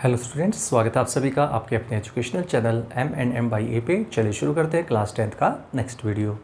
Hello students, स्वागत है आप सभी का आपके अपने educational channel M&M by A पे। चलिए शुरू करते हैं क्लास 10th का नेक्स्ट वीडियो।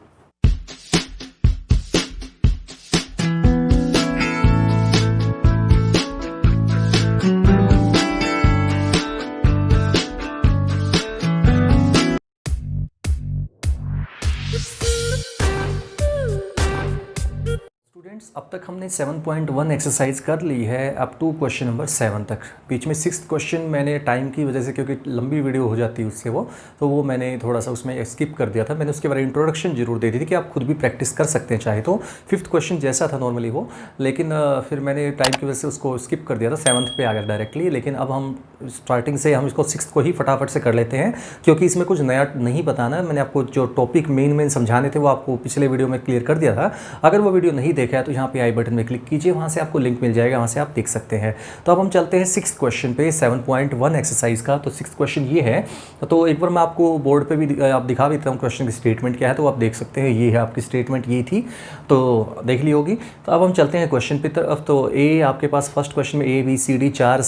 स्टूडेंट्स, अब तक हमने 7.1 एक्सरसाइज कर ली है अप टू क्वेश्चन नंबर 7 तक। बीच में 6th क्वेश्चन मैंने टाइम की वजह से, क्योंकि लंबी वीडियो हो जाती है उससे वो मैंने थोड़ा सा उसमें स्किप कर दिया था। मैंने उसके बारे में इंट्रोडक्शन जरूर दे दी थी कि आप खुद भी प्रैक्टिस कर सकते हैं चाहे तो। 5th क्वेश्चन जैसा था नॉर्मली वो, लेकिन फिर मैंने टाइम की वजह से उसको स्किप कर दिया था, 7th पे आ गया डायरेक्टली। लेकिन अब हम स्टार्टिंग से हम इसको 6th को ही फटाफट से कर लेते हैं, क्योंकि इसमें कुछ नया नहीं बताना है। मैंने आपको जो टॉपिक मेन समझाने थे वो आपको पिछले वीडियो में क्लियर कर दिया था। अगर वो वीडियो नहीं देखा है तो यहाँ पे आई बटन में क्लिक कीजिए, वहाँ से आपको लिंक मिल जाएगा, वहाँ से आप देख सकते हैं। तो अब हम चलते हैं 6th क्वेश्चन पे 7.1 एक्सरसाइज का। तो 6th क्वेश्चन ये है, तो एक बार मैं आपको बोर्ड पे भी आप दिखा देता हूँ क्वेश्चन की स्टेटमेंट क्या है, तो आप देख सकते हैं। ये है आपकी स्टेटमेंट, ये थी तो देख ली होगी। तो अब हम चलते हैं क्वेश्चन पे तरफ। तो ए आपके पास फर्स्ट क्वेश्चन में ABCD 4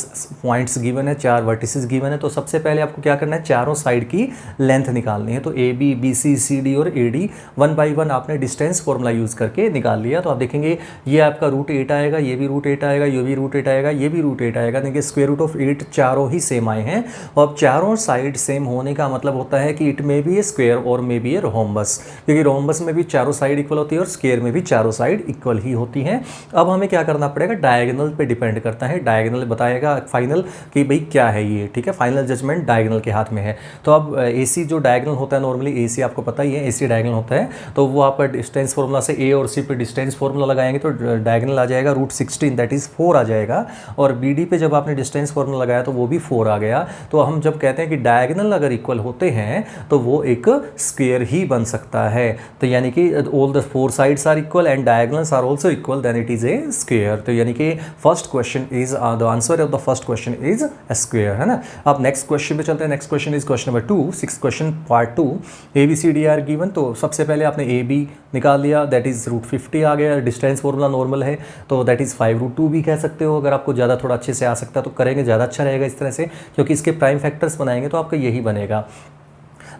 पॉइंट्स गिवन है, 4 वर्टिसेस गिवन है। तो सबसे पहले आपको क्या करना है, चारों साइड की लेंथ निकालनी है। तो AB BC CD और AD 1 बाई 1 आपने डिस्टेंस फॉर्मूला यूज़ करके निकाल लिया। तो आप देखेंगे ये आपका √8 आएगा, ये भी √8 आएगा, ये भी √8 आएगा, ये भी √8 आएगा। देखिए स्क्वायर रूट ऑफ 8 चारों ही सेम आए हैं। और अब चारों साइड सेम होने का मतलब होता है कि इट में भी ए स्क्वायर और में भी ए रोम्बस, क्योंकि रोम्बस में भी चारों साइड इक्वल होती है और स्क्वायर में भी चारों साइड इक्वल ही होती हैं। अब हमें क्या करना पड़ेगा, डायगोनल पे डिपेंड करता है। डायगोनल बताएगा फाइनल कि भाई क्या है ये, ठीक है। फाइनल जजमेंट डायगोनल के हाथ में है। तो अब AC जो डायगोनल होता है, नॉर्मली AC आपको पता ही है, AC डायगोनल होता है। तो वो आपका डिस्टेंस फॉर्मूला से A और C पे डिस्टेंस फॉर्मूला लगाएंगे तो डायगोनल आ जाएगा √16, दैट इज़ 4 आ जाएगा। और BD पे जब आपने डिस्टेंस फॉर्मूला लगाया तो वो भी 4 आ गया। तो हम जब कहते हैं कि डायगोनल अगर इक्वल होते हैं तो वो एक स्क्वायर ही बन सकता है। तो यानी कि all the 4 sides are equal and diagonals are also equal, then it is a square. तो यानी कि first question is the answer of the first question is a square, है ना। अब नेक्स्ट क्वेश्चन पे चलते हैं। Next question is question number 2, 6th question part 2। ABCD are given. तो सबसे पहले आपने AB निकाल लिया, दैट इज √50 आ गया। डिस्टेंस फॉर्मूला नॉर्मल है तो दैट इज़ 5√2 भी कह सकते हो। अगर आपको ज़्यादा थोड़ा अच्छे से आ सकता है तो करेंगे, ज़्यादा अच्छा रहेगा इस तरह से, क्योंकि इसके प्राइम फैक्टर्स बनाएंगे तो आपका यही बनेगा।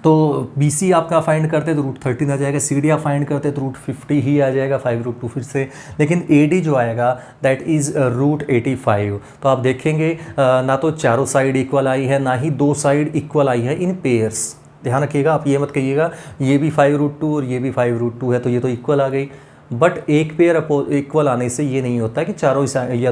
तो BC आपका फाइंड करते तो √13 आ जाएगा, CD आप फाइंड करते तो √50 ही आ जाएगा, 5√2 फिर से। लेकिन AD जो आएगा दैट इज़ √85। तो आप देखेंगे ना तो चारों साइड इक्वल आई है, ना ही दो साइड इक्वल आई है इन पेयर्स। ध्यान रखिएगा, आप ये मत कहिएगा ये भी 5√2 और ये भी 5√2 है तो ये तो इक्वल आ गई। बट एक पेयर इक्वल आने से ये नहीं होता कि चारों या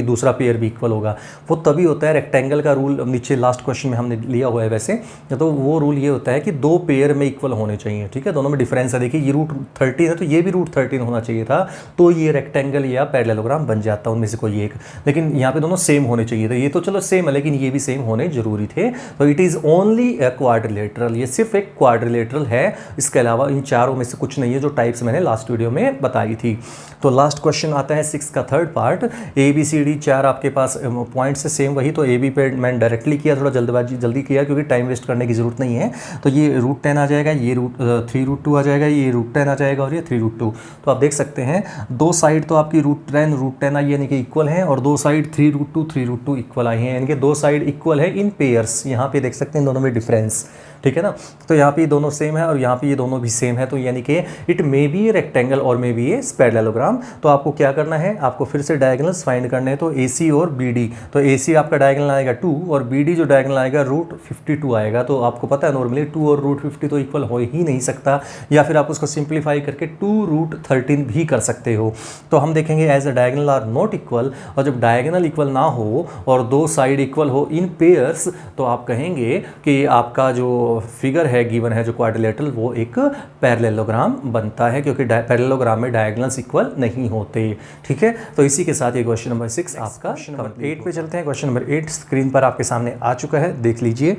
दूसरा पेयर भी इक्वल होगा। वो तभी होता है, रेक्टेंगल का रूल नीचे लास्ट क्वेश्चन में हमने लिया हुआ है वैसे। तो वो रूल ये होता है कि दो पेयर में इक्वल होने चाहिए, ठीक है। दोनों में डिफरेंस है। देखिए ये √13 है तो ये भी √13 होना चाहिए था, तो ये रेक्टेंगल या पैरेललोग्राम बन जाता उनमें से कोई एक। लेकिन यहाँ पे दोनों सेम होने चाहिए थे। ये तो चलो सेम है, लेकिन ये भी सेम होने जरूरी थे। तो it is only a quadrilateral, ये सिर्फ एक क्वाड्रिलेटरल है। इसके अलावा इन चारों में से कुछ नहीं है, जो टाइप्स मैंने लास्ट वीडियो में बताई थी। तो लास्ट क्वेश्चन आता है 6 का थर्ड पार्ट। ABCD 4 आपके पास पॉइंट से सेम वही, तो AB पे मैंने डायरेक्टली किया, थोड़ा जल्दी किया क्योंकि टाइम वेस्ट करने की जरूरत नहीं है। तो ये √10 आ जाएगा, ये 3√2 आ जाएगा, ये √10 आ जाएगा और ये 3√2। तो आप देख सकते हैं दो साइड तो आपकी √10 आई यानी कि इक्वल है, और दो साइड 3√2 इक्वल आई हैं, यानी कि दो साइड इक्वल है इन पेयर्स। यहाँ पे देख सकते हैं दोनों में डिफरेंस, ठीक है ना। तो यहाँ पे ये दोनों सेम है और यहाँ पे ये दोनों भी सेम है। तो यानी कि it may be a rectangle और मे बी ए पैरेललोग्राम। तो आपको क्या करना है, आपको फिर से डायगोनल्स फाइंड करने हैं। तो AC और BD, तो AC आपका डायगोनल आएगा 2 और BD जो डायगोनल आएगा √52 आएगा। तो आपको पता है नॉर्मली 2 और √50 तो इक्वल हो ही नहीं सकता, या फिर आप उसको सिंप्लीफाई करके 2√13 भी कर सकते हो। तो हम देखेंगे as a diagonal are not equal, और जब डायगोनल इक्वल ना हो और दो साइड इक्वल हो इन पेयर्स, तो आप कहेंगे कि आपका जो फिगर है गिवन है जो क्वाड्रिलेटरल, वो एक पैरेललोग्राम बनता है, क्योंकि पैरेललोग्राम में डायगोनल्स इक्वल नहीं होते, ठीक है। तो इसी के साथ ये क्वेश्चन नंबर 6 आपका नंबर 8 पे चलते हैं। क्वेश्चन नंबर 8 स्क्रीन पर आपके सामने आ चुका है, देख लीजिए।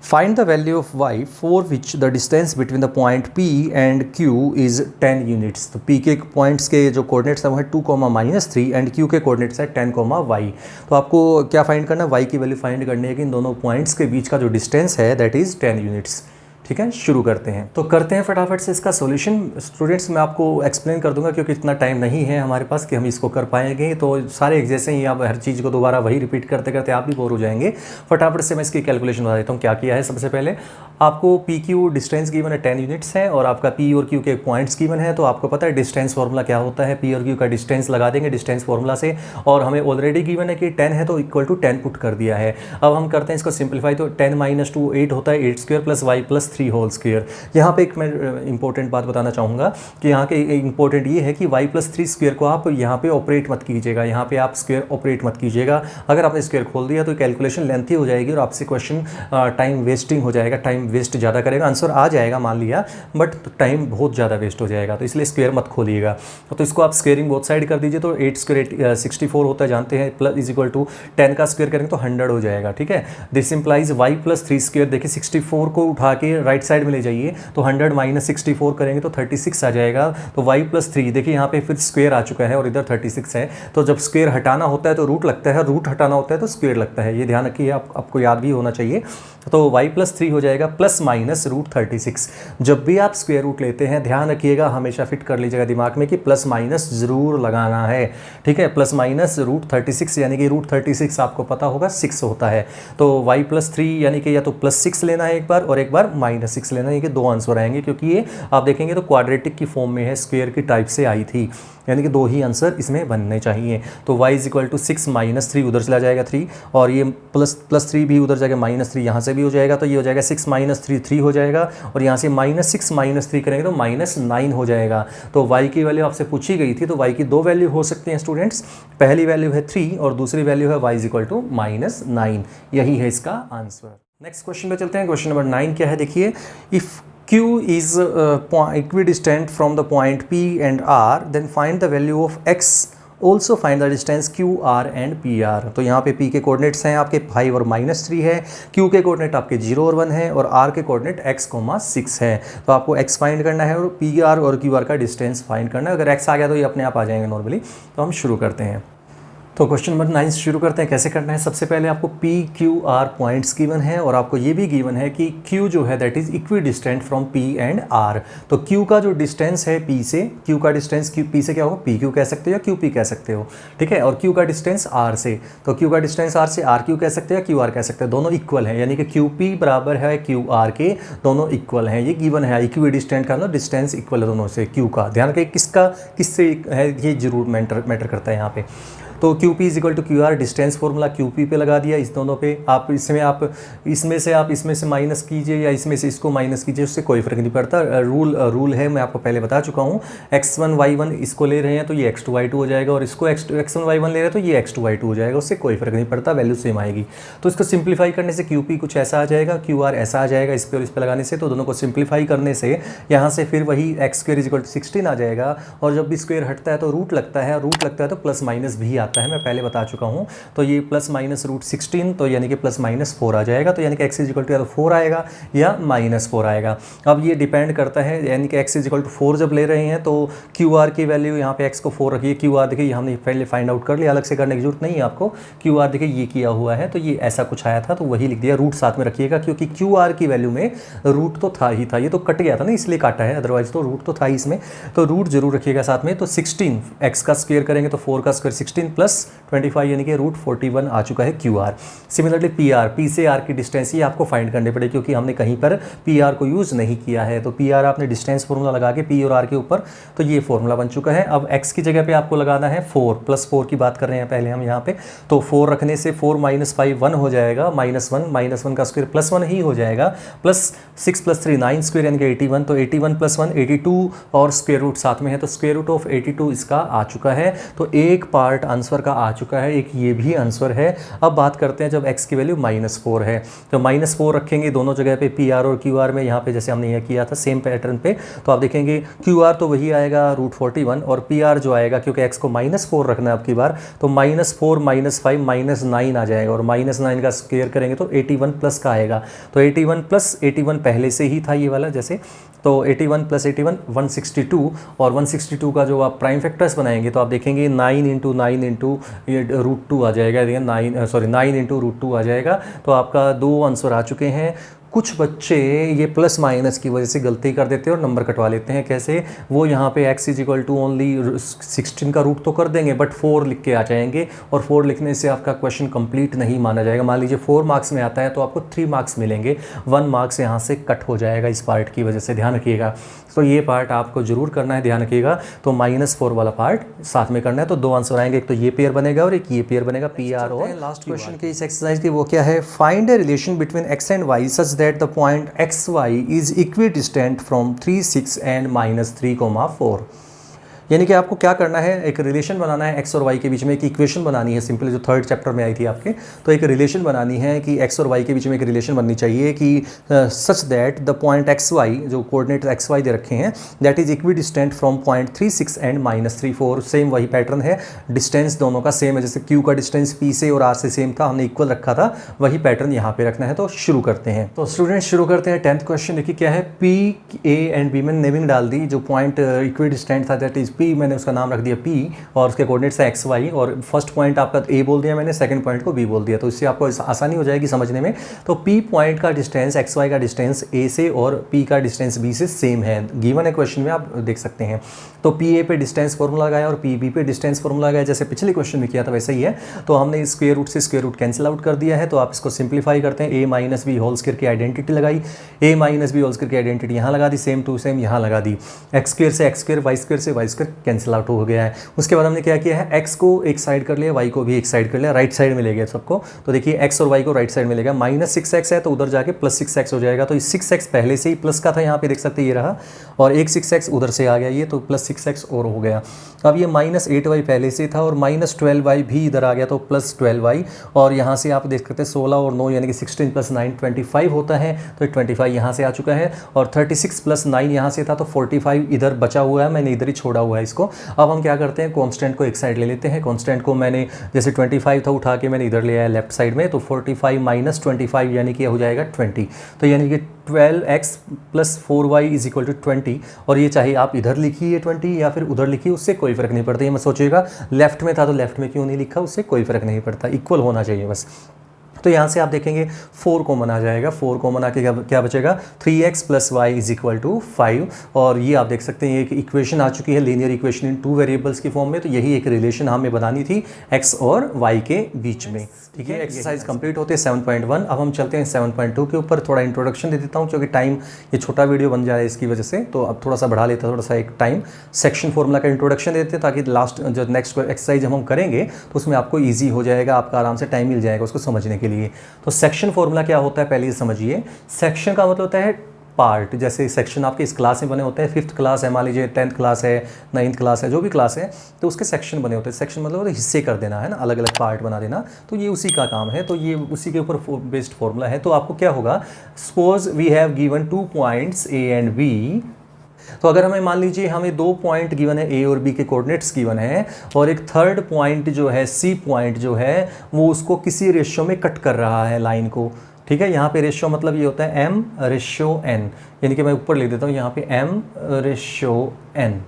Find the value of y for which the distance between the point P and Q is 10 units. तो P के पॉइंट्स के जो कोऑर्डिनेट्स है वो है 2, -3 एंड Q के कोऑर्डिनेट्स है 10, y। तो आपको क्या फाइंड करना है, y की वैल्यू फाइंड करनी है कि इन दोनों पॉइंट्स के बीच का जो डिस्टेंस है दैट इज 10 यूनिट्स, ठीक है, शुरू करते हैं। तो करते हैं फटाफट से इसका सॉल्यूशन। स्टूडेंट्स मैं आपको एक्सप्लेन कर दूंगा क्योंकि इतना टाइम नहीं है हमारे पास कि हम इसको कर पाएंगे, तो सारे एक जैसे ही आप हर चीज़ को दोबारा वही रिपीट करते करते आप भी बोर हो जाएंगे। फटाफट से मैं इसकी कैलकुलेशन बता देता हूँ क्या किया है। सबसे पहले आपको पी क्यू डिस्टेंस गिवन है 10 यूनिट्स है और आपका पी और क्यू के पॉइंट्स गिवन है। तो आपको पता है डिस्टेंस फार्मूला क्या होता है, पी और क्यू का डिस्टेंस लगा देंगे डिस्टेंस फार्मूला से, और हमें ऑलरेडी गिवन है कि 10 है तो इक्वल टू 10 पुट कर दिया है। अब हम करते हैं इसको सिंप्लीफाई, तो 10 - 2 8 होता है, 8 square plus Y plus 3 whole square. यहाँ पे एक मैं इंपॉर्टेंट बात बताना चाहूँगा कि यहाँ के इंपॉर्टेंट ये है कि वाई प्लस 3 स्क्वायर को आप यहाँ पे ऑपरेट मत कीजिएगा, यहाँ पे आप स्क्वायर ऑपरेट मत कीजिएगा। अगर आपने स्क्वायर खोल दिया तो कैलकुलेशन लेंथी हो जाएगी और आपसे क्वेश्चन टाइम वेस्टिंग हो जाएगा, टाइम वेस्ट ज़्यादा करेगा। आंसर आ जाएगा मान लिया, बट टाइम बहुत ज़्यादा वेस्ट हो जाएगा, तो इसलिए स्क्वायर मत खोलिएगा। तो इसको आप स्क्वेयरिंग बोथ साइड कर दीजिए, तो 8 स्क्वायर 64 होता है जानते हैं, प्लस इज इक्वल टू 10 का स्क्वायर करेंगे तो 100 हो जाएगा। ठीक है, this implies Y plus 3 square. देखिए 64 को उठा के राइट साइड में ले जाइए तो 100 - 64 करेंगे तो 36 आ जाएगा। तो वाई प्लस 3 देखिए यहाँ पे फिर स्क्वायर आ चुका है और इधर 36 है, तो जब स्क्वायर हटाना होता है तो रूट लगता है, रूट हटाना होता है तो स्क्वायर लगता है, ये ध्यान रखिए, आपको याद भी होना चाहिए। तो y प्लस 3 हो जाएगा प्लस माइनस रूट 36। जब भी आप स्क्वायर रूट लेते हैं ध्यान रखिएगा, हमेशा फिट कर लीजिएगा दिमाग में कि प्लस माइनस जरूर लगाना है। ठीक है, प्लस माइनस रूट 36 यानी कि रूट 36 आपको पता होगा 6 होता है। तो y प्लस 3 यानी कि या तो प्लस 6 लेना है एक बार और एक बार माइनस 6 लेना है, ये कि दो आंसर आएंगे क्योंकि ये आप देखेंगे तो क्वाड्रेटिक की फॉर्म में है, स्क्वायर की टाइप से आई थी, यानी कि दो ही आंसर इसमें बनने चाहिए। तो y इज इक्वल टू 6 - 3 उधर चला जाएगा 3, और ये प्लस 3 भी उधर जाएगा, -3 यहाँ से भी हो जाएगा, तो ये हो जाएगा 6 - 3 3 हो जाएगा, और यहाँ से -6 - 3 करेंगे तो -9 हो जाएगा। तो y की वैल्यू आपसे पूछी गई थी, तो y की दो वैल्यू हो सकती हैं स्टूडेंट्स, पहली वैल्यू है 3 और दूसरी वैल्यू है y इज इक्वल टू -9। यही है इसका आंसर। नेक्स्ट क्वेश्चन पे चलते हैं। क्वेश्चन नंबर 9 क्या है देखिए, if Q is equidistant from the point P and R, then find the value of X. Also find the distance QR and PR. तो यहाँ पे P के कोऑर्डिनेट्स हैं आपके 5 और -3 है, Q के कोऑर्डिनेट आपके 0 और 1 है, और R के कोऑर्डिनेट X, 6 है। तो आपको X फाइंड करना है और PR और QR का डिस्टेंस फाइंड करना है। अगर X आ गया तो ये अपने आप आ जाएंगे नॉर्मली। तो हम शुरू करते हैं। तो क्वेश्चन नंबर 9 शुरू करते हैं। कैसे करना है, सबसे पहले आपको P Q R points given है और आपको ये भी गिवन है कि Q जो है that is equi distant from P and R। तो Q का जो डिस्टेंस है P से, Q का डिस्टेंस P से क्या होगा, PQ कह सकते हो या QP कह सकते हो। ठीक है, और Q का डिस्टेंस R से, तो Q का डिस्टेंस R से RQ कह सकते हो या QR कह सकते हो, दोनों इक्वल है, यानी कि QP बराबर है QR के, दोनों इक्वल हैं। ये गिवन है, इक्वी डिस्टेंट का मतलब डिस्टेंस इक्वल है दोनों से। Q का ध्यान रखिए किसका किससे है, ये जरूर मैटर करता है यहाँ पे। तो QP is equal to QR, distance formula QP पे लगा दिया, इस दोनों पे। आप इसमें से माइनस कीजिए या इसमें से इसको माइनस कीजिए, उससे कोई फर्क नहीं पड़ता। रूल है, मैं आपको पहले बता चुका हूँ। x1 y1 इसको ले रहे हैं तो ये x2 y2 हो जाएगा, और इसको x1 y1 ले रहे हैं तो ये x2 y2 हो जाएगा, उससे कोई फर्क नहीं पड़ता, वैल्यू सेम आएगी। तो इसको सिंप्लीफाई करने से QP कुछ ऐसा आ जाएगा, QR ऐसा आ जाएगा, इस पर और इस पर लगाने से। तो दोनों को सिंप्लीफाई करने से यहाँ से फिर वही x² इज इक्वल टू 16 आ जाएगा, और जब भी स्क्वायर हटता है तो रूट लगता है, रूट लगता है तो प्लस माइनस भी आता है, मैं पहले बता चुका हूँ। तो ये प्लस माइनस रूट 16, तो यानी कि प्लस माइनस 4 आ जाएगा। तो यानी कि x इज इक्वल टू या तो 4 आएगा या -4 आएगा। अब ये डिपेंड करता है, यानी कि x इज इक्वल टू 4 जब ले रहे हैं तो QR की वैल्यू यहाँ पे x को 4 रखिए। QR देखिए हमने पहले फाइंड आउट कर लिया, अलग से करने की जरूरत नहीं है आपको। QR देखिए ये किया हुआ है, तो ये ऐसा कुछ आया था तो वही लिख दिया। रूट साथ में रखिएगा क्योंकि QR की वैल्यू में रूट तो था ही था, ये तो कट गया था ना इसलिए काटा है, अदरवाइज तो रूट तो था ही इसमें, तो रूट जरूर रखिएगा साथ में। तो 16 x का स्क्वायर करेंगे तो 4 का स्क्वायर 16 प्लस 25 यानी कि रूट 41 आ चुका है QR। सिमिलरली PR, P से R की डिस्टेंस ये आपको फाइंड करनी पड़ेगी क्योंकि हमने कहीं पर PR को यूज़ नहीं किया है। तो PR आपने डिस्टेंस फॉर्मूला लगा के P और R के ऊपर, तो ये फॉर्मूला बन चुका है। अब x की जगह पे आपको लगाना है 4, +4 की बात कर रहे हैं पहले हम यहाँ पे। तो 4 रखने से 4 - 5 1 हो जाएगा, -1 का स्क्वायर +1 ही हो जाएगा, प्लस 6 + 3 9 स्क्वायर यानी कि 81। तो 81 + 1 82 और स्क्वायर रूट साथ में है, तो स्क्वायर रूट ऑफ 82 इसका आ चुका है। तो एक पार्ट आंसर का आ चुका है, एक ये भी आंसर है। अब बात करते हैं जब x की वैल्यू -4 है, तो -4 रखेंगे दोनों जगह पे, PR और QR में। यहाँ पे जैसे हमने यह किया था सेम पैटर्न पे, तो आप देखेंगे QR तो वही आएगा रूट 41, और PR जो आएगा क्योंकि x को -4 रखना है आपकी बार, तो -4 -5 -9 आ जाएगा, और -9 का स्क्वायर करेंगे तो 81 प्लस का आएगा। तो 81 + 81 पहले से ही था ये वाला जैसे, तो 81 + 81 162, और 162 का जो आप प्राइम फैक्टर्स बनाएंगे तो आप देखेंगे 9 × 9 × रूट 2 आ जाएगा, 9 × रूट 2 आ जाएगा। तो आपका दो आंसर आ चुके हैं, कुछ बच्चे ये प्लस माइनस की वजह से गलती कर देते हैं और नंबर कटवा लेते हैं। कैसे? वो यहाँ पे x is equal to only 16 का रूट तो कर देंगे बट 4 लिख के आ जाएंगे, और 4 लिखने से आपका क्वेश्चन कंप्लीट नहीं माना जाएगा। मान लीजिए 4 मार्क्स में आता है तो आपको 3 मार्क्स मिलेंगे, 1 मार्क्स यहाँ से कट हो जाएगा इस पार्ट की वजह से, ध्यान रखिएगा। तो ये पार्ट आपको जरूर करना है, ध्यान रखिएगा। तो -4 वाला पार्ट साथ में करना है। तो 2 आंसर आएंगे, एक तो ये पेयर बनेगा और एक ये पेयर बनेगा, PR और लास्ट क्वेश्चन की इस एक्सरसाइज की वो क्या है? Find a relation between x and y such that the point xy is equidistant from 3, 6 and -3, 4। यानी कि आपको क्या करना है, एक रिलेशन बनाना है x और y के बीच में, एक इक्वेशन बनानी है सिंपल, जो 3rd चैप्टर में आई थी आपके। तो एक रिलेशन बनानी है कि x और y के बीच में एक रिलेशन बननी चाहिए कि such that the point xy, जो कोऑर्डिनेट xy दे रखे हैं, that is equidistant from point 3, 6 and -3, 4। Same वही पैटर्न है, डिस्टेंस दोनों का सेम है, जैसे q का डिस्टेंस p से और r से सेम था, हमने इक्वल रखा था, वही पैटर्न यहाँ पे रखना है। तो शुरू करते हैं। तो स्टूडेंट शुरू करते हैं 10th क्वेश्चन। देखिए क्या है, p, a एंड b, मैंने नेमिंग डाल दी। जो पॉइंट इक्विडिस्टेंट था दैट इज p, मैंने उसका नाम रख दिया p, और उसके कोऑर्डिनेट्स है xy, और फर्स्ट पॉइंट आपका a बोल दिया मैंने, सेकंड पॉइंट को b बोल दिया। तो इससे आपको आसानी हो जाएगी समझने में। तो p पॉइंट का डिस्टेंस xy का डिस्टेंस a से और p का डिस्टेंस b से सेम है, गिवन है क्वेश्चन में, आप देख सकते हैं। तो pa पे डिस्टेंस फॉर्मूला लगाया और pb पे डिस्टेंस फॉर्मूला लगाया, जैसे पिछले क्वेश्चन में किया था वैसे ही है। तो हमने स्क्वायर रूट से स्क्वायर रूट कैंसिल आउट कर दिया है। तो आप इसको सिंप्लीफाई करते हैं, a minus B whole square की आइडेंटिटी लगाई, a minus B whole square की आइडेंटिटी यहाँ लगा दी, सेम टू सेम यहाँ लगा दी, एक्स स्क्वायर से एक्स स्क्वायर, वाई स्क्वायर से वाई स्क्वायर कैंसिल आउट हो गया है। उसके बाद हमने क्या किया है, x को एक साइड कर लिया, y को भी एक साइड कर लिया, राइट साइड में ले गया सबको। तो देखिए x और y को राइट साइड में लेगा, -6x है तो उधर जाके +6x हो जाएगा। तो ये 6x पहले से ही प्लस का था, यहाँ पे देख सकते हैं ये रहा, और एक 6x उधर से आ गया ये, तो +6x और हो गया। अब ये -8y पहले से था और -12y भी इधर आ गया, तो +12y, और यहाँ से आप देख सकते हैं 16 और 9 यानी कि 16 + 9 25 होता है। तो 25 यहाँ से आ चुका है, और 36 + 9 यहाँ से था, तो 45 इधर बचा हुआ है, मैंने इधर ही छोड़ा हुआ है इसको। अब हम क्या करते हैं, कांस्टेंट को एक साइड ले लेते हैं। कांस्टेंट को मैंने जैसे 25 था उठा के मैंने इधर ले आया लेफ्ट साइड में, तो 45 - 25 यानी कि हो जाएगा 20। तो यानी कि 12x + 4y = 20, और ये चाहे आप इधर लिखिए 20 या फिर उधर लिखिए, उससे कोई फर्क नहीं पड़ता। ये मत सोचिएगा लेफ्ट में था तो लेफ्ट में क्यों नहीं लिखा, उससे कोई फर्क नहीं पड़ता, इक्वल होना चाहिए बस। तो यहाँ से आप देखेंगे 4 कॉमन आ जाएगा, 4 कॉमन आके क्या बचेगा, 3x + y = 5। और ये आप देख सकते हैं एक इक्वेशन आ चुकी है, लीनियर इक्वेशन इन 2 वेरिएबल्स की फॉर्म में। तो यही एक रिलेशन हमें बनानी थी x और y के बीच में। ठीक है, एक्सरसाइज कंप्लीट होते हैं 7.1। अब हम चलते हैं 7.2 के ऊपर। थोड़ा इंट्रोडक्शन दे देता हूँ क्योंकि टाइम, ये छोटा वीडियो बन जाए इसकी वजह से, तो अब थोड़ा सा बढ़ा लेता है, थोड़ा सा एक टाइम। सेक्शन फॉर्मूला का इंट्रोडक्शन देते हैं ताकि लास्ट जो नेक्स्ट एक्सरसाइज हम करेंगे तो उसमें आपको ईजी हो जाएगा, आपका आराम से टाइम मिल जाएगा उसको समझने के लिए। तो सेक्शन फॉर्मूला क्या होता है पहले ये समझिए। सेक्शन का मतलब होता है पार्ट। जैसे सेक्शन आपके इस क्लास में बने होते हैं, 5th क्लास है मान लीजिए, 10th क्लास है, 9th क्लास है, जो भी क्लास है, तो उसके सेक्शन बने होते हैं। सेक्शन मतलब हिस्से कर देना है ना, अलग अलग पार्ट बना देना, तो ये उसी का काम है। तो ये उसी के ऊपर बेस्ड फॉर्मूला है। तो आपको क्या होगा, suppose we have given 2 points A and B। तो अगर हमें मान लीजिए हमें 2 पॉइंट गिवन है, A और B के कोऑर्डिनेट्स गिवन है, और एक थर्ड पॉइंट जो है C पॉइंट जो है वो उसको किसी रेशियो में कट कर रहा है लाइन को। ठीक है, यहाँ पे रेशियो मतलब ये होता है m/n, यानी कि मैं ऊपर लिख देता हूँ यहाँ पे m/n।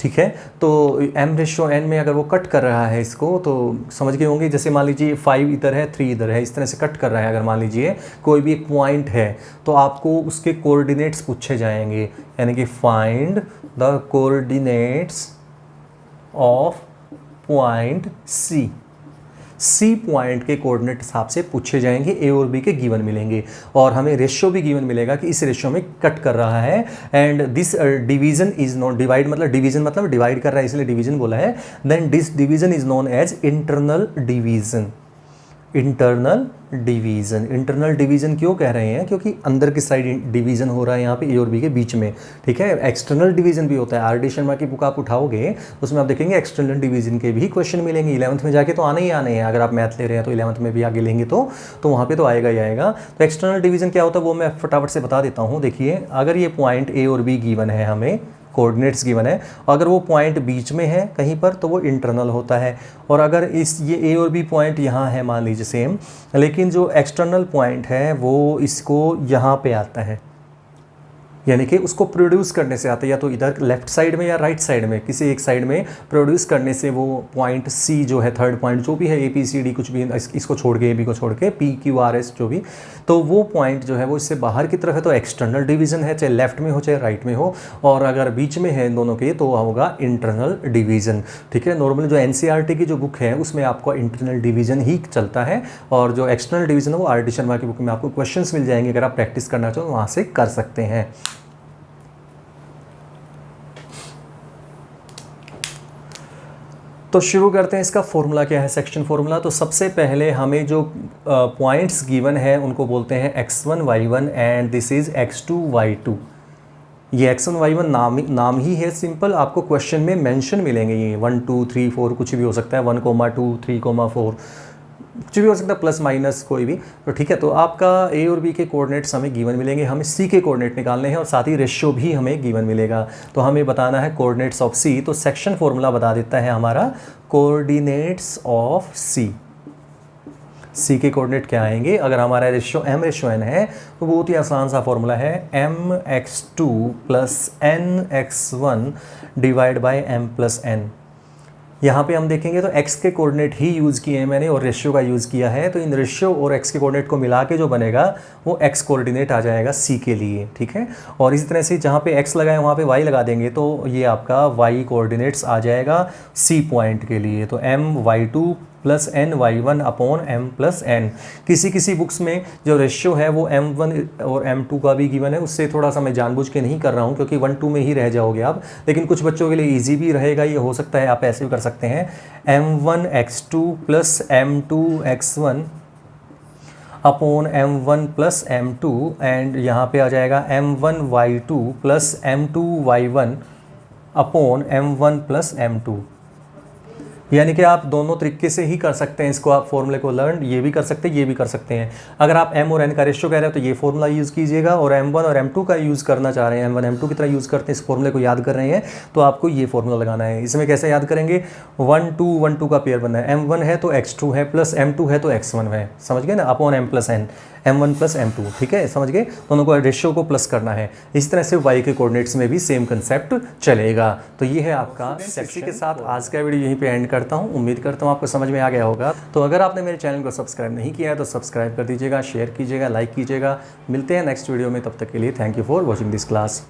ठीक है, तो m/n में अगर वो कट कर रहा है इसको, तो समझ गए होंगे। जैसे मान लीजिए 5 इधर है, 3 इधर है, इस तरह से कट कर रहा है। अगर मान लीजिए कोई भी एक पॉइंट है तो आपको उसके कोऑर्डिनेट्स पूछे जाएंगे, यानी कि find the coordinates of point C point के कोऑर्डिनेट हिसाब से पूछे जाएंगे, A और B के गिवन मिलेंगे, और हमें रेशियो भी गिवन मिलेगा कि इस रेशियो में कट कर रहा है। And this division is known, divide मतलब डिवीजन मतलब डिवाइड कर रहा है इसलिए डिवीजन बोला है। Then this division is known as internal division. Internal division क्यों कह रहे हैं, क्योंकि अंदर की साइड डिवीजन हो रहा है यहाँ पे A और B के बीच में। ठीक है, एक्सटर्नल डिवीजन भी होता है। आर डी शर्मा की बुक आप उठाओगे उसमें आप देखेंगे एक्सटर्नल डिवीजन के भी क्वेश्चन मिलेंगे। 11th में जाके तो आने ही आने हैं, अगर आप मैथ ले रहे हैं तो 11th में भी आगे लेंगे तो वहाँ पे तो आएगा ही आएगा। तो एक्सटर्नल डिवीजन क्या होता है वो मैं फटाफट से बता देता हूँ। देखिए, अगर ये पॉइंट A और B गिवन है, हमें कोऑर्डिनेट्स गिवन है, अगर वो पॉइंट बीच में है कहीं पर तो वो इंटरनल होता है। और अगर ये A और B पॉइंट यहाँ है मान लीजिए सेम, लेकिन जो एक्सटर्नल पॉइंट है वो इसको यहाँ पे आता है। यानी कि उसको प्रोड्यूस करने से आता है, या तो इधर लेफ्ट साइड में या राइट साइड में, किसी एक साइड में प्रोड्यूस करने से वो पॉइंट सी जो है, थर्ड पॉइंट जो भी है, ए बी सी डी कुछ भी, इसको छोड़ के, ए बी को छोड़ के, पी क्यू आर एस जो भी, तो वो पॉइंट जो है वो इससे बाहर की तरफ है तो एक्सटर्नल डिवीज़न है, चाहे लेफ्ट में हो चाहे राइट में हो, और अगर बीच में है इन दोनों के तो होगा इंटरनल डिवीज़न। ठीक है, नॉर्मली जो एनसीईआरटी की जो बुक है उसमें आपको इंटरनल डिवीज़न ही चलता है, और जो एक्सटर्नल डिवीज़न है वो आर डी शर्मा की बुक में आपको क्वेश्चंस मिल जाएंगे, अगर आप प्रैक्टिस करना चाहो तो वहाँ से कर सकते हैं। तो शुरू करते हैं। इसका फॉर्मूला क्या है, सेक्शन फॉर्मूला। तो सबसे पहले हमें जो पॉइंट्स गिवन है उनको बोलते हैं x1 y1 and this is x2 y2। ये x1 y1 नाम ही है सिंपल, आपको क्वेश्चन में मेंशन मिलेंगे, ये 1 2 3 4 कुछ भी हो सकता है, 1,2 3,4 कुछ भी हो सकता है, प्लस माइनस कोई भी। तो ठीक है, तो आपका ए और बी के कोऑर्डिनेट्स हमें गिवन मिलेंगे, हमें सी के कोऑर्डिनेट निकालने हैं और साथ ही रेशियो भी हमें गिवन मिलेगा। तो हमें बताना है कोऑर्डिनेट्स ऑफ सी। तो सेक्शन फॉर्मूला बता देता है हमारा कोऑर्डिनेट्स ऑफ सी। सी के कोऑर्डिनेट क्या आएंगे, अगर हमारा रेशियो m रेशियो n है तो बहुत ही आसान सा फॉर्मूला है, mx2 plus nx1 divide by m plus n। यहाँ पे हम देखेंगे तो x के कोऑर्डिनेट ही यूज़ किए हैं मैंने और रेशियो का यूज़ किया है, तो इन रेशियो और x के कोऑर्डिनेट को मिला के जो बनेगा वो x कोऑर्डिनेट आ जाएगा c के लिए। ठीक है, और इसी तरह से जहाँ पे x लगाए वहाँ पे y लगा देंगे तो ये आपका y कोऑर्डिनेट्स आ जाएगा c पॉइंट के लिए। तो my2 plus ny1 upon m plus n। किसी बुक्स में जो रेशियो है वो m1 और m2 का भी गिवन है, उससे थोड़ा सा मैं जानबूझ के नहीं कर रहा हूँ क्योंकि 1 2 में ही रह जाओगे आप, लेकिन कुछ बच्चों के लिए इजी भी रहेगा, ये हो सकता है आप ऐसे भी कर सकते हैं, m1 x2 plus m2 x1 upon m1 plus m2 and यहाँ पे आ जाएगा m1 y2 plus m2 y1 upon m1 plus m2। यानी कि आप दोनों तरीके से ही कर सकते हैं इसको, आप फॉर्मूले को लर्न ये भी कर सकते हैं, ये भी कर सकते हैं। अगर आप m और n का रेशियो कह रहे हो तो ये फॉर्मूला यूज़ कीजिएगा, और m1 और m2 का यूज़ करना चाह रहे हैं, m1 m2 की तरह यूज़ करते हैं, इस फॉर्मूले को याद कर रहे हैं तो आपको ये फॉर्मूला लगाना है। इसमें कैसे याद करेंगे, 1 2 1 2 का पेयर बनना है, m1 है तो x2 है, प्लस m2 है तो x1 है, समझ गए ना, upon m plus n, m1 plus m2। ठीक है, समझ गए, दोनों को रेशियो को प्लस करना है। इस तरह से y के कोऑर्डिनेट्स में भी सेम कंसेप्ट चलेगा। तो ये है आपका सेक्शन के साथ आज का वीडियो यहीं पे एंड करता हूँ। उम्मीद करता हूँ आपको समझ में आ गया होगा। तो अगर आपने मेरे चैनल को सब्सक्राइब नहीं किया है तो सब्सक्राइब कर दीजिएगा, शेयर कीजिएगा, लाइक कीजिएगा। मिलते हैं नेक्स्ट वीडियो में, तब तक के लिए thank you for watching this class.